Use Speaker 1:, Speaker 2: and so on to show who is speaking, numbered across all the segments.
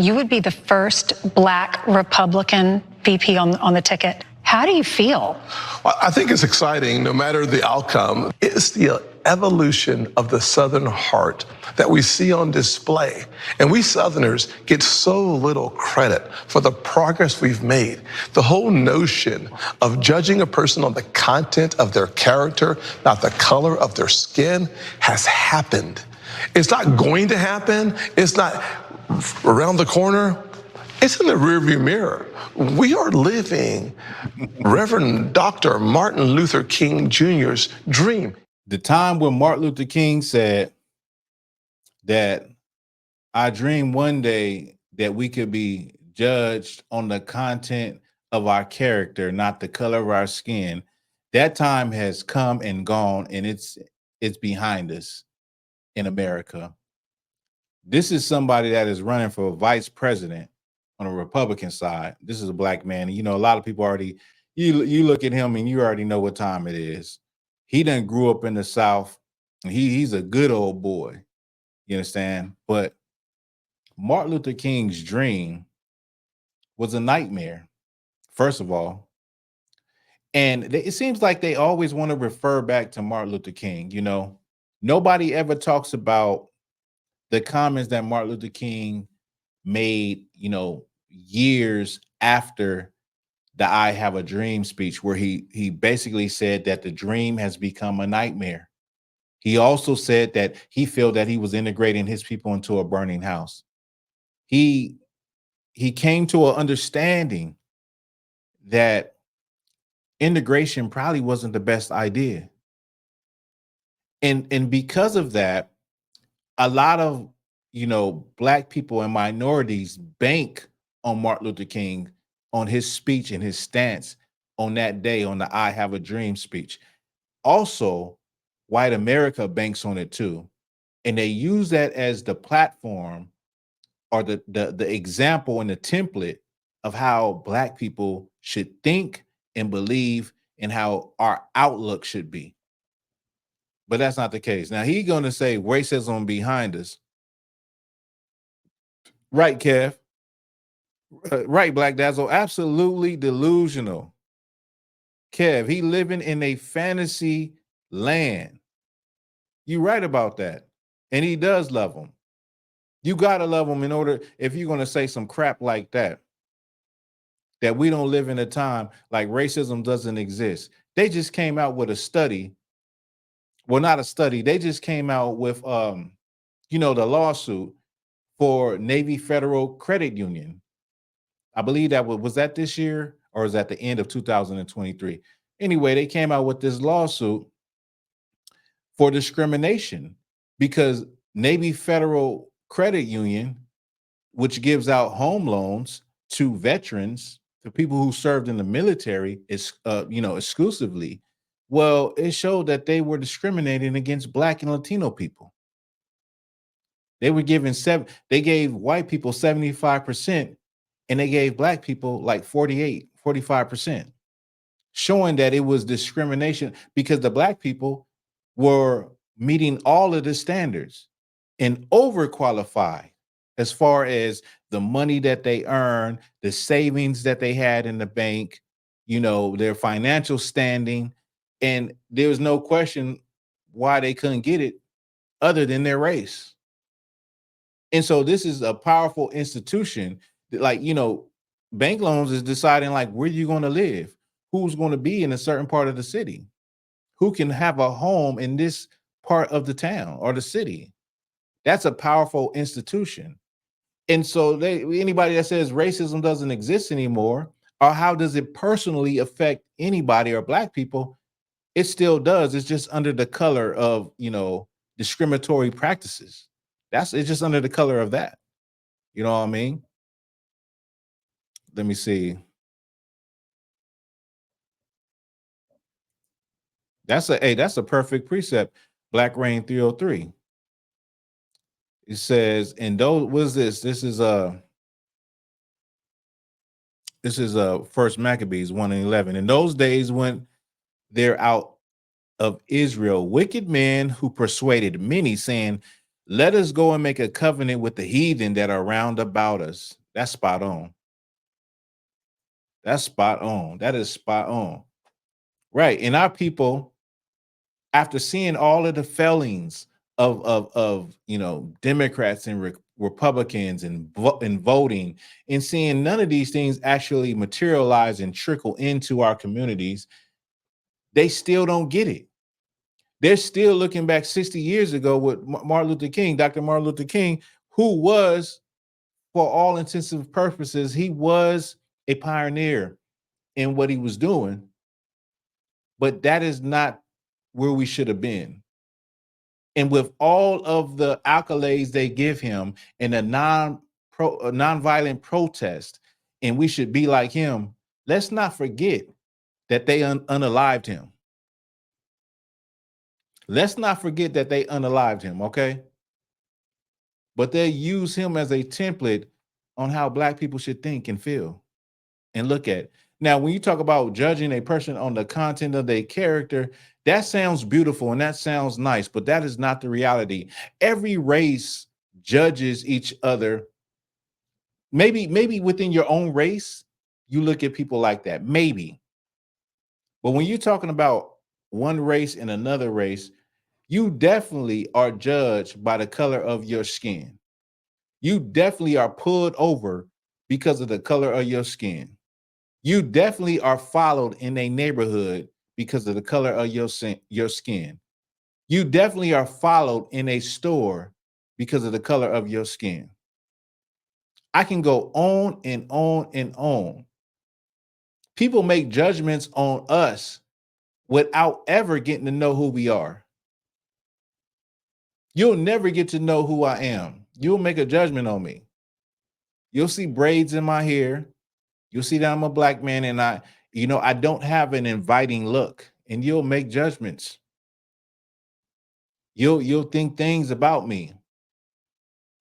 Speaker 1: You would be the first Black Republican VP on the ticket. How do you feel?
Speaker 2: I think it's exciting, no matter the outcome. It's the evolution of the Southern heart that we see on display. And we Southerners get so little credit for the progress we've made. The whole notion of judging a person on the content of their character, not the color of their skin, has happened. It's not going to happen. It's not around the corner. It's in the rearview mirror. We are living Reverend Dr. Martin Luther King Jr.'s dream.
Speaker 3: The time when Martin Luther King said that I dream one day that we could be judged on the content of our character, not the color of our skin. That time has come and gone, and it's behind us in America. This is somebody that is running for vice president on the Republican side. This is a Black man. And, you know, a lot of people already, you look at him and you already know what time it is. He done grew up in the South. And he's a good old boy. You understand? But Martin Luther King's dream was a nightmare, first of all. And it seems like they always want to refer back to Martin Luther King. You know, nobody ever talks about the comments that Martin Luther King made, you know, years after the I Have a Dream speech, where he basically said that the dream has become a nightmare. He also said that he felt that he was integrating his people into a burning house. He came to an understanding that integration probably wasn't the best idea. And because of that, a lot of, you know, Black people and minorities bank on Martin Luther King, on his speech and his stance on that day, on the I Have a Dream speech. Also, white America banks on it too. And they use that as the platform or the example and the template of how Black people should think and believe and how our outlook should be. But that's not the case. Now, he's going to say racism behind us. Right, Kev. Right, Black Dazzle. Absolutely delusional. Kev, he living in a fantasy land. You right about that. And he does love them. You got to love them in order, if you're going to say some crap like that we don't live in a time like racism doesn't exist. They just came out with a study. Well, not a study. They just came out with, you know, the lawsuit for Navy Federal Credit Union. I believe that was that this year or is that the end of 2023? Anyway, they came out with this lawsuit for discrimination because Navy Federal Credit Union, which gives out home loans to veterans, to people who served in the military, is you know, exclusively. Well, it showed that they were discriminating against Black and Latino people. They were giving they gave white people 75%, and they gave Black people like 45%, showing that it was discrimination because the Black people were meeting all of the standards and overqualified as far as the money that they earned, the savings that they had in the bank, you know, their financial standing. And there was no question why they couldn't get it other than their race. And so this is a powerful institution that, like, you know, bank loans is deciding like where you're going to live, who's going to be in a certain part of the city, who can have a home in this part of the town or the city. That's a powerful institution. And so anybody that says racism doesn't exist anymore, or how does it personally affect anybody or Black people, it still does. It's just under the color of, you know, discriminatory practices. It's just under the color of that. You know what I mean? Let me see. That's a perfect precept. Black Rain 303. It says, and those, what is this? This is First Maccabees 1:11. In those days when they're out of Israel, wicked men who persuaded many, saying, Let us go and make a covenant with the heathen that are round about us. That's spot on. That's spot on. That is spot on. Right. And our people, after seeing all of the failings of Democrats and Republicans and voting, and seeing none of these things actually materialize and trickle into our communities, they still don't get it. They're still looking back 60 years ago with Martin Luther King, Dr. Martin Luther King, who was, for all intents and purposes, he was a pioneer in what he was doing, but that is not where we should have been. And with all of the accolades they give him in a nonviolent protest, and we should be like him, let's not forget that they unalived him. Let's not forget that they unalived him, okay? But they use him as a template on how Black people should think and feel and look at. Now, when you talk about judging a person on the content of their character, that sounds beautiful and that sounds nice, but that is not the reality. Every race judges each other. Maybe within your own race, you look at people like that, maybe. But when you're talking about one race and another race, you definitely are judged by the color of your skin. You definitely are pulled over because of the color of your skin. You definitely are followed in a neighborhood because of the color of your skin. You definitely are followed in a store because of the color of your skin. I can go on and on and on. People make judgments on us without ever getting to know who we are. You'll never get to know who I am. You'll make a judgment on me. You'll see braids in my hair. You'll see that I'm a Black man and I don't have an inviting look, and you'll make judgments. You'll think things about me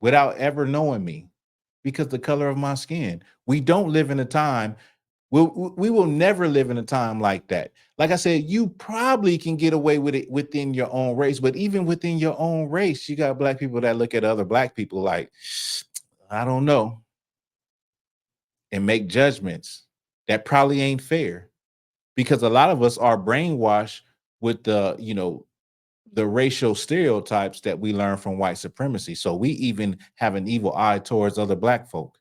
Speaker 3: without ever knowing me because the color of my skin. We don't live in a time, we will never live in a time like that. Like I said, you probably can get away with it within your own race, but even within your own race, you got Black people that look at other Black people like, I don't know, and make judgments that probably ain't fair, because a lot of us are brainwashed with the racial stereotypes that we learn from white supremacy. So we even have an evil eye towards other Black folk.